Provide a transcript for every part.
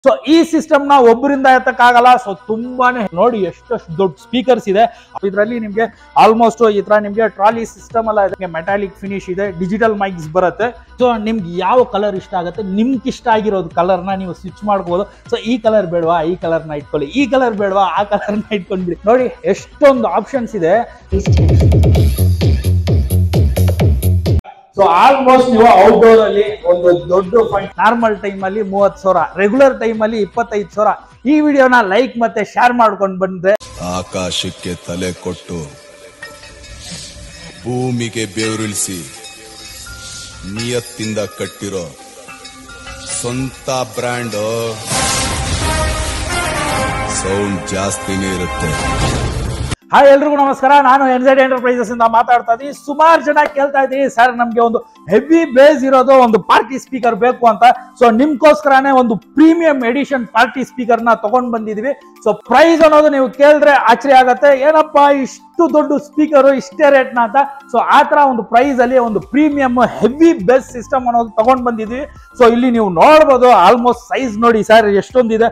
So ಈ system ನ ಒಬ್ಬರಿಂದ ಎತ್ತಕ್ಕಾಗಲ್ಲ. ಸೊ ತುಂಬಾನೇ ನೋಡಿ ಎಷ್ಟು ದೊಡ್ಡ ಸ್ಪೀಕರ್ಸ್ ಇದೆ ಇದರಲ್ಲಿ. ನಿಮ್ಗೆ ಆಲ್ಮೋಸ್ಟ್ ಈ ತರ ನಿಮ್ಗೆ ಟ್ರಾಲಿ ಸಿಸ್ಟಮ್ ಅಲ್ಲ, ಇದಕ್ಕೆ ಮೆಟಾಲಿಕ್ ಫಿನಿಶ್ ಇದೆ, ಡಿಜಿಟಲ್ ಮೈಕ್ಸ್ ಬರುತ್ತೆ. ಸೊ ನಿಮ್ಗೆ ಯಾವ ಕಲರ್ ಇಷ್ಟ ಆಗುತ್ತೆ, ನಿಮ್ಗೆ ಇಷ್ಟ ಆಗಿರೋದು ಕಲರ್ ನ ನೀವು ಸ್ವಿಚ್ ಮಾಡ್ಬೋದು. ಸೊ ಈ ಕಲರ್ ಬೇಡವಾ, ಈ ಕಲರ್ ನ ಇಟ್ಕೊಳ್ಳಿ, ಈ ಕಲರ್ ಬೇಡವಾ, ಆ ಕಲರ್ ನ ಇಟ್ಕೊಂಡ್ಬಿಡಿ. ನೋಡಿ ಎಷ್ಟೊಂದು ಆಪ್ಷನ್ಸ್ ಇದೆ. ಸೊ ಆಲ್ಮೋಸ್ಟ್ ನೀವು ಔಟ್ಡೋರ್ ಅಲ್ಲಿ ಒಂದು ದೊಡ್ಡ ಫಂಡ್ ನಾರ್ಮಲ್ ಟೈಮ್ ಅಲ್ಲಿ 30,000, ರೆಗ್ಯುಲರ್ ಟೈಮ್ ಅಲ್ಲಿ 25,000. ಈ ವಿಡಿಯೋನ ಲೈಕ್ ಮತ್ತೆ ಶೇರ್ ಮಾಡ್ಕೊಂಡು ಬಂದ್ರೆ ಆಕಾಶಕ್ಕೆ ತಲೆ ಕೊಟ್ಟು ಭೂಮಿಗೆ ಬೆವರಿಳಿಸಿ ನಿಯತ್ತಿಂದ ಕಟ್ಟಿರೋ ಸ್ವಂತ ಬ್ರ್ಯಾಂಡ್ ಸೌಂಡ್ ಜಾಸ್ತಿನೇ ಇರುತ್ತೆ. ಹಾಯ್ ಎಲ್ರಿಗೂ ನಮಸ್ಕಾರ, ನಾನು NZ ಎಂಟರ್ಪ್ರೈಸಸ್ ಇಂದ ಮಾತಾಡ್ತಾ ಇದ್ದೀನಿ. ಸುಮಾರು ಜನ ಕೇಳ್ತಾ ಇದ್ದೀನಿ ಸರ್ ನಮ್ಗೆ ಒಂದು ಹೆವಿ ಬೇಸ್ ಇರೋದು ಒಂದು ಪಾರ್ಟಿ ಸ್ಪೀಕರ್ ಬೇಕು ಅಂತ. ಸೊ ನಿಮ್ಗೋಸ್ಕರನೇ ಒಂದು ಪ್ರೀಮಿಯಂ ಎಡಿಷನ್ ಪಾರ್ಟಿ ಸ್ಪೀಕರ್ ನ ತಗೊಂಡ್ ಬಂದಿದೀವಿ. ಸೊ ಪ್ರೈಸ್ ಅನ್ನೋದು ನೀವು ಕೇಳಿದ್ರೆ ಆಶ್ಚರ್ಯ ಆಗತ್ತೆ, ಏನಪ್ಪಾ ಇಷ್ಟು ದೊಡ್ಡ ಸ್ಪೀಕರ್ ಇಷ್ಟೇ ರೇಟ್ ನ ಅಂತ. ಸೊ ಆ ತರ ಒಂದು ಪ್ರೈಸ್ ಅಲ್ಲಿ ಒಂದು ಪ್ರೀಮಿಯಂ ಹೆವಿ ಬೇಸ್ ಸಿಸ್ಟಮ್ ಅನ್ನೋದು ತಗೊಂಡ್ ಬಂದಿದೀವಿ. ಸೊ ಇಲ್ಲಿ ನೀವು ನೋಡ್ಬೋದು ಆಲ್ಮೋಸ್ಟ್ ಸೈಜ್ ನೋಡಿ ಸರ್ ಎಷ್ಟೊಂದಿದೆ,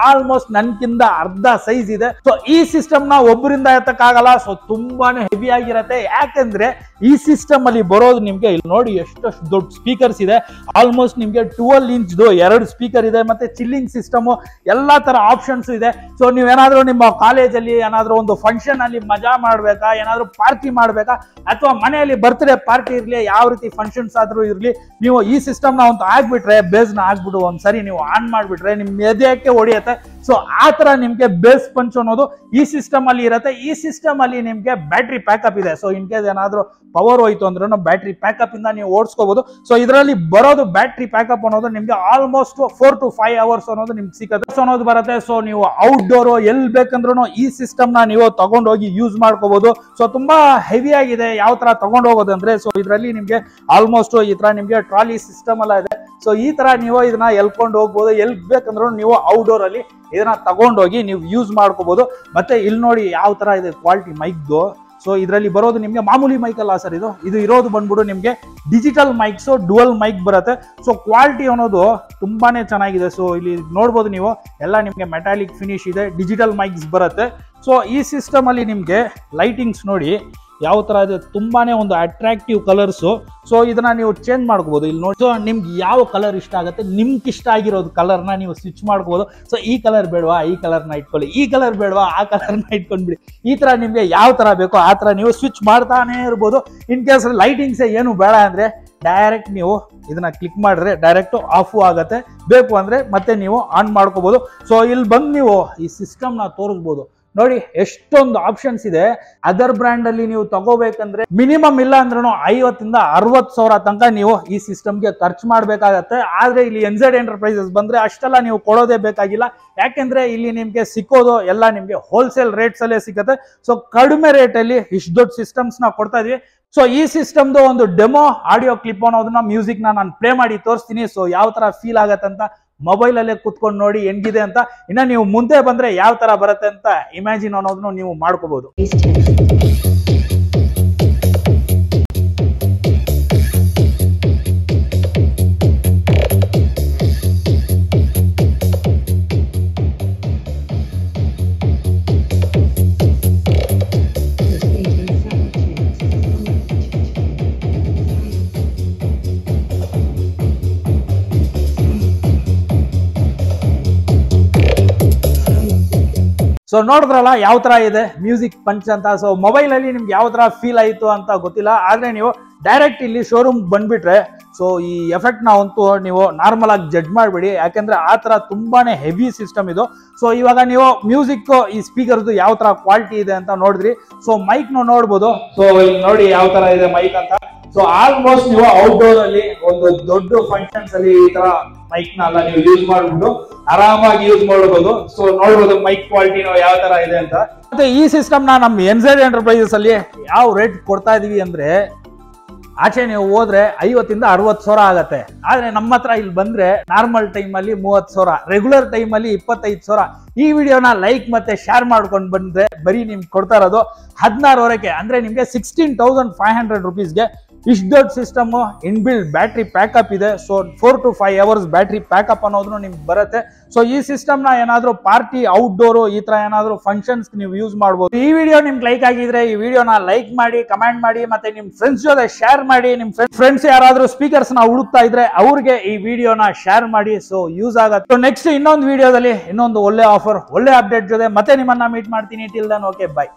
ಆಲ್ಮೋಸ್ಟ್ ನನ್ಕಿಂತ ಅರ್ಧ ಸೈಜ್ ಇದೆ. ಸೊ ಈ ಸಿಸ್ಟಮ್ ನ ಒಬ್ಬರಿಂದ ಎತ್ತಕ್ಕಾಗಲ್ಲ. ಸೊ ತುಂಬಾನೇ ಹೆವಿ ಆಗಿರತ್ತೆ, ಯಾಕಂದ್ರೆ ಈ ಸಿಸ್ಟಮ್ ಅಲ್ಲಿ ಬರೋದು ನಿಮ್ಗೆ ಇಲ್ಲಿ ನೋಡಿ ಎಷ್ಟು ದೊಡ್ಡ ಸ್ಪೀಕರ್ಸ್ ಇದೆ. ಆಲ್ಮೋಸ್ಟ್ ನಿಮ್ಗೆ 12 ಇಂಚ್ 2 ಸ್ಪೀಕರ್ ಇದೆ, ಮತ್ತೆ ಚಿಲ್ಲಿಂಗ್ ಸಿಸ್ಟಮ್ ಎಲ್ಲಾ ತರ ಆಪ್ಷನ್ಸ್ ಇದೆ. ಸೊ ನೀವೇನಾದ್ರೂ ನಿಮ್ಮ ಕಾಲೇಜಲ್ಲಿ ಏನಾದ್ರೂ ಒಂದು ಫಂಕ್ಷನ್ ಅಲ್ಲಿ ಮಜಾ ಮಾಡ್ಬೇಕಾ, ಏನಾದ್ರೂ ಪಾರ್ಟಿ ಮಾಡ್ಬೇಕಾ, ಅಥವಾ ಮನೆಯಲ್ಲಿ ಬರ್ತ್ಡೇ ಪಾರ್ಟಿ ಇರ್ಲಿ, ಯಾವ ರೀತಿ ಫಂಕ್ಷನ್ಸ್ ಆದ್ರೂ ಇರ್ಲಿ, ನೀವು ಈ ಸಿಸ್ಟಮ್ ನ ಒಂದು ಆಗ್ಬಿಟ್ರೆ, ಬೇಸ್ ನ ಆಗ್ಬಿಟ್ಟು ಒಂದ್ಸರಿ ನೀವು ಆನ್ ಮಾಡ್ಬಿಟ್ರೆ ನಿಮ್ ಎದೆಯಕ್ಕೆ ಹೊಡಿಯುತ್ತೆ. ಸೊ ಆ ತರ ನಿಮ್ಗೆ ಬೇಸ್ ಪಂಚ್ ಅನ್ನೋದು ಈ ಸಿಸ್ಟಮ್ ಅಲ್ಲಿ ಇರುತ್ತೆ. ಈ ಸಿಸ್ಟಮ್ ಅಲ್ಲಿ ನಿಮ್ಗೆ ಬ್ಯಾಟ್ರಿ ಪ್ಯಾಕಪ್ ಇದೆ. ಸೊ ಇನ್ ಕೇಸ್ ಏನಾದ್ರೂ ಪವರ್ ಹೋಯ್ತು ಅಂದ್ರೆ ಬ್ಯಾಟ್ರಿ ಪ್ಯಾಕಪ್ ಇಂದ ನೀವು ಓಡಿಸ್ಕೋಬಹುದು. ಸೊ ಇದರಲ್ಲಿ ಬರೋದು ಬ್ಯಾಟ್ರಿ ಪ್ಯಾಕಪ್ ಅನ್ನೋದು ನಿಮ್ಗೆ ಆಲ್ಮೋಸ್ಟ್ 4 to 5 hours ಅನ್ನೋದು ನಿಮ್ಗೆ ಸಿಗುತ್ತೆ ಅನ್ನೋದು ಬರುತ್ತೆ. ಸೊ ನೀವು ಔಟ್ಡೋರ್ ಎಲ್ಲಿ ಬೇಕಂದ್ರೂ ಈ ಸಿಸ್ಟಮ್ ನ ನೀವು ತಗೊಂಡೋಗಿ ಯೂಸ್ ಮಾಡ್ಕೋಬಹುದು. ಸೊ ತುಂಬಾ ಹೆವಿ ಆಗಿದೆ. ಯಾವ ತರ ತಗೊಂಡು ಹೋಗೋದು ಅಂದ್ರೆ, ಸೊ ಇದರಲ್ಲಿ ನಿಮ್ಗೆ ಆಲ್ಮೋಸ್ಟ್ ಈ ತರ ನಿಮ್ಗೆ ಟ್ರಾಲಿ ಸಿಸ್ಟಮ್ ಎಲ್ಲ ಇದೆ. ಸೊ ಈ ತರ ನೀವು ಇದನ್ನ ಎಲ್ಕೊಂಡು ಹೋಗ್ಬೋದು, ಎಲ್ ಬೇಕಂದ್ರೂ ನೀವು ಔಟ್ಡೋರ್ ಅಲ್ಲಿ ಇದನ್ನ ತಗೊಂಡೋಗಿ ನೀವು ಯೂಸ್ ಮಾಡ್ಕೋಬಹುದು. ಮತ್ತೆ ಇಲ್ಲಿ ನೋಡಿ ಯಾವ ತರ ಇದೆ ಕ್ವಾಲಿಟಿ ಮೈಕ್ದು. ಸೊ ಇದರಲ್ಲಿ ಬರೋದು ನಿಮ್ಗೆ ಮಾಮೂಲಿ ಮೈಕ್ ಅಲ್ಲ ಸರ್, ಇದು ಇರೋದು ಬಂದ್ಬಿಟ್ಟು ನಿಮ್ಗೆ ಡಿಜಿಟಲ್ ಮೈಕ್ಸ್, ಡುವಲ್ ಮೈಕ್ ಬರುತ್ತೆ. ಸೊ ಕ್ವಾಲಿಟಿ ಅನ್ನೋದು ತುಂಬಾನೇ ಚೆನ್ನಾಗಿದೆ. ಸೊ ಇಲ್ಲಿ ನೋಡ್ಬೋದು ನೀವು ಎಲ್ಲ ನಿಮ್ಗೆ ಮೆಟಾಲಿಕ್ ಫಿನಿಶ್ ಇದೆ, ಡಿಜಿಟಲ್ ಮೈಕ್ಸ್ ಬರುತ್ತೆ. ಸೊ ಈ ಸಿಸ್ಟಮ್ ಅಲ್ಲಿ ನಿಮ್ಗೆ ಲೈಟಿಂಗ್ಸ್ ನೋಡಿ ಯಾವ ತರ ಇದೆ, ತುಂಬಾನೇ ಒಂದು ಅಟ್ರಾಕ್ಟಿವ್ ಕಲರ್ಸ್. ಸೊ ಇದನ್ನ ನೀವು ಚೇಂಜ್ ಮಾಡ್ಕೋಬಹುದು. ಇಲ್ಲಿ ನೋಡಿ, ಸೊ ನಿಮ್ಗೆ ಯಾವ ಕಲರ್ ಇಷ್ಟ ಆಗುತ್ತೆ, ನಿಮ್ಗೆ ಇಷ್ಟ ಆಗಿರೋದು ಕಲರ್ ನ ನೀವು ಸ್ವಿಚ್ ಮಾಡ್ಕೋಬಹುದು. ಸೊ ಈ ಕಲರ್ ಬೇಡವಾ, ಈ ಕಲರ್ ನ ಇಟ್ಕೊಳ್ಳಿ, ಈ ಕಲರ್ ಬೇಡವಾ, ಆ ಕಲರ್ ನ ಇಟ್ಕೊಂಡ್ಬಿಡಿ. ಈ ತರ ನಿಮ್ಗೆ ಯಾವ ತರ ಬೇಕೋ ಆ ತರ ನೀವು ಸ್ವಿಚ್ ಮಾಡ್ತಾನೆ ಇರ್ಬೋದು. ಇನ್ ಕೇಸ್ ಲೈಟಿಂಗ್ಸ್ ಏನು ಬೇಡ ಅಂದ್ರೆ ಡೈರೆಕ್ಟ್ ನೀವು ಇದನ್ನ ಕ್ಲಿಕ್ ಮಾಡಿದ್ರೆ ಡೈರೆಕ್ಟ್ ಆಫ್ ಆಗತ್ತೆ. ಬೇಕು ಅಂದ್ರೆ ಮತ್ತೆ ನೀವು ಆನ್ ಮಾಡ್ಕೋಬಹುದು. ಸೊ ಇಲ್ಲಿ ಬಂದು ನೀವು ಈ ಸಿಸ್ಟಮ್ ನ ತೋರಿಸ್ಬೋದು. ನೋಡಿ ಎಷ್ಟೊಂದು ಆಪ್ಷನ್ಸ್ ಇದೆ. ಅದರ್ ಬ್ರ್ಯಾಂಡ್ ಅಲ್ಲಿ ನೀವು ತಗೋಬೇಕಂದ್ರೆ ಮಿನಿಮಮ್ ಇಲ್ಲ ಅಂದ್ರೂ 50,000 ಇಂದ 60,000 ತನಕ ನೀವು ಈ ಸಿಸ್ಟಮ್ಗೆ ಖರ್ಚು ಮಾಡ್ಬೇಕಾಗತ್ತೆ. ಆದ್ರೆ ಇಲ್ಲಿ NZ ಎಂಟರ್ಪ್ರೈಸಸ್ ಬಂದ್ರೆ ಅಷ್ಟೆಲ್ಲ ನೀವು ಕೊಡೋದೇ ಬೇಕಾಗಿಲ್ಲ, ಯಾಕೆಂದ್ರೆ ಇಲ್ಲಿ ನಿಮ್ಗೆ ಸಿಕ್ಕೋದು ಎಲ್ಲ ನಿಮ್ಗೆ ಹೋಲ್ಸೇಲ್ ರೇಟ್ಸ್ ಅಲ್ಲೇ ಸಿಗುತ್ತೆ. ಸೊ ಕಡಿಮೆ ರೇಟ್ ಅಲ್ಲಿ ಇಷ್ಟು ದೊಡ್ಡ ಸಿಸ್ಟಮ್ಸ್ ನ ಕೊಡ್ತಾ ಇದೀವಿ. ಸೊ ಈ ಸಿಸ್ಟಮ್ದು ಒಂದು ಡೆಮೋ ಆಡಿಯೋ ಕ್ಲಿಪ್ ಅನ್ನೋದನ್ನ ಮ್ಯೂಸಿಕ್ ನಾನು ಪ್ಲೇ ಮಾಡಿ ತೋರಿಸ್ತೀನಿ. ಸೊ ಯಾವ ತರ ಫೀಲ್ ಆಗತ್ತಂತ ಮೊಬೈಲ್ ಅಲ್ಲೇ ಕುತ್ಕೊಂಡು ನೋಡಿ ಹೆಂಗಿದೆ ಅಂತ. ಇನ್ನ ನೀವು ಮುಂದೆ ಬಂದ್ರೆ ಯಾವ ತರ ಬರುತ್ತೆ ಅಂತ ಇಮ್ಯಾಜಿನ್ ಅನ್ನೋದನ್ನು ನೀವು ಮಾಡ್ಕೋಬಹುದು. ಸೊ ನೋಡಿದ್ರಲ್ಲ ಯಾವ ತರ ಇದೆ ಮ್ಯೂಸಿಕ್ ಪಂಚ್ ಅಂತ. ಸೊ ಮೊಬೈಲ್ ಅಲ್ಲಿ ನಿಮ್ಗೆ ಯಾವ ತರ ಫೀಲ್ ಆಯ್ತು ಅಂತ ಗೊತ್ತಿಲ್ಲ, ಆದ್ರೆ ನೀವು ಡೈರೆಕ್ಟ್ ಇಲ್ಲಿ ಶೋರೂಮ್ ಬಂದ್ಬಿಟ್ರೆ ಸೊ ಈ ಎಫೆಕ್ಟ್ ನ ಅಂತೂ ನೀವು ನಾರ್ಮಲ್ ಆಗಿ ಜಡ್ಜ್ ಮಾಡಬೇಡಿ, ಯಾಕಂದ್ರೆ ಆ ತರ ತುಂಬಾನೇ ಹೆವಿ ಸಿಸ್ಟಮ್ ಇದು. ಸೊ ಇವಾಗ ನೀವು ಮ್ಯೂಸಿಕ್ ಈ ಸ್ಪೀಕರ್ದು ಯಾವ ತರ ಕ್ವಾಲಿಟಿ ಇದೆ ಅಂತ ನೋಡಿದ್ರಿ. ಸೊ ಮೈಕ್ ನೋಡ್ಬೋದು. ಸೊ ಇಲ್ಲಿ ನೋಡಿ ಯಾವ ತರ ಇದೆ ಮೈಕ್ ಅಂತ. ಸೊ ಆಲ್ಮೋಸ್ಟ್ ನೀವು ಔಟ್ಡೋರ್ ಅಲ್ಲಿ ಒಂದು ದೊಡ್ಡ ಫಂಕ್ಷನ್ಸ್ ಅಲ್ಲಿ ಈ ತರ ಮೈಕ್ ನ ನೀವು ಯೂಸ್ ಮಾಡ್ಬಿಟ್ಟು ಆರಾಮಾಗಿ ಯೂಸ್ ಮಾಡಬಹುದು. ಸೊ ನೋಡ್ಬೋದು ಮೈಕ್ ಕ್ವಾಲಿಟಿ ಯಾವ ತರ ಇದೆ ಅಂತ. ಮತ್ತೆ ಈ ಸಿಸ್ಟಮ್ ನ ನಮ್ಮ NZ ಎಂಟರ್ಪ್ರೈಸಸ್ ಅಲ್ಲಿ ಯಾವ ರೇಟ್ ಕೊಡ್ತಾ ಇದೀವಿ ಅಂದ್ರೆ, ಆಚೆ ನೀವು ಹೋದ್ರೆ 50,000 ಇಂದ 60,000 ಆಗತ್ತೆ. ಆದ್ರೆ ನಮ್ಮ ಹತ್ರ ಇಲ್ಲಿ ಬಂದ್ರೆ ನಾರ್ಮಲ್ ಟೈಮ್ ಅಲ್ಲಿ 30,000, ರೆಗ್ಯುಲರ್ ಟೈಮ್ ಅಲ್ಲಿ 25,000. ಈ ವಿಡಿಯೋನ ಲೈಕ್ ಮತ್ತೆ ಶೇರ್ ಮಾಡ್ಕೊಂಡು ಬಂದ್ರೆ ಬರೀ ನಿಮ್ಗೆ ಕೊಡ್ತಾ ಇರೋದು 16,000ಕ್ಕೆ, ಅಂದ್ರೆ ನಿಮ್ಗೆ 16,500 rupeesಗೆ ಇಷ್ಟು ದೊಡ್ಡ ಸಿಸ್ಟಮ್, ಇನ್ಬಿಲ್ಡ್ ಬ್ಯಾಟ್ರಿ ಪ್ಯಾಕಪ್ ಇದೆ. So 4 to 5 hours battery pack up ಅನ್ನೋದು ನಿಮ್ಗೆ ಬರುತ್ತೆ. ಸೊ ಈ ಸಿಸ್ಟಮ್ ನ ಏನಾದ್ರೂ ಪಾರ್ಟಿ ಔಟ್ಡೋರ್ ಈ ತರ ಏನಾದ್ರೂ ಫಂಕ್ಷನ್ಸ್ ನೀವು ಯೂಸ್ ಮಾಡಬಹುದು. ಈ ವಿಡಿಯೋ ನಿಮ್ಗೆ ಲೈಕ್ ಆಗಿದ್ರೆ ಈ ವಿಡಿಯೋನ ಲೈಕ್ ಮಾಡಿ, ಕಮೆಂಟ್ ಮಾಡಿ, ಮತ್ತೆ ನಿಮ್ ಫ್ರೆಂಡ್ಸ್ ಜೊತೆ ಶೇರ್ ಮಾಡಿ. ನಿಮ್ ಫ್ರೆಂಡ್ಸ್ ಯಾರಾದ್ರೂ ಸ್ಪೀಕರ್ಸ್ ನ ಹುಡುಕ್ತಾ ಇದ್ರೆ ಅವ್ರಿಗೆ ಈ ವಿಡಿಯೋನ ಶೇರ್ ಮಾಡಿ. ಸೊ ಯೂಸ್ ಆಗುತ್ತೆ. ಸೊ ನೆಕ್ಸ್ಟ್ ಇನ್ನೊಂದು ವಿಡಿಯೋದಲ್ಲಿ ಇನ್ನೊಂದು ಒಳ್ಳೆ ಆಫರ್, ಒಳ್ಳೆ ಅಪ್ಡೇಟ್ ಜೊತೆ ಮತ್ತೆ ನಿಮ್ಮನ್ನ ಮೀಟ್ ಮಾಡ್ತೀನಿ. Till then okay, by.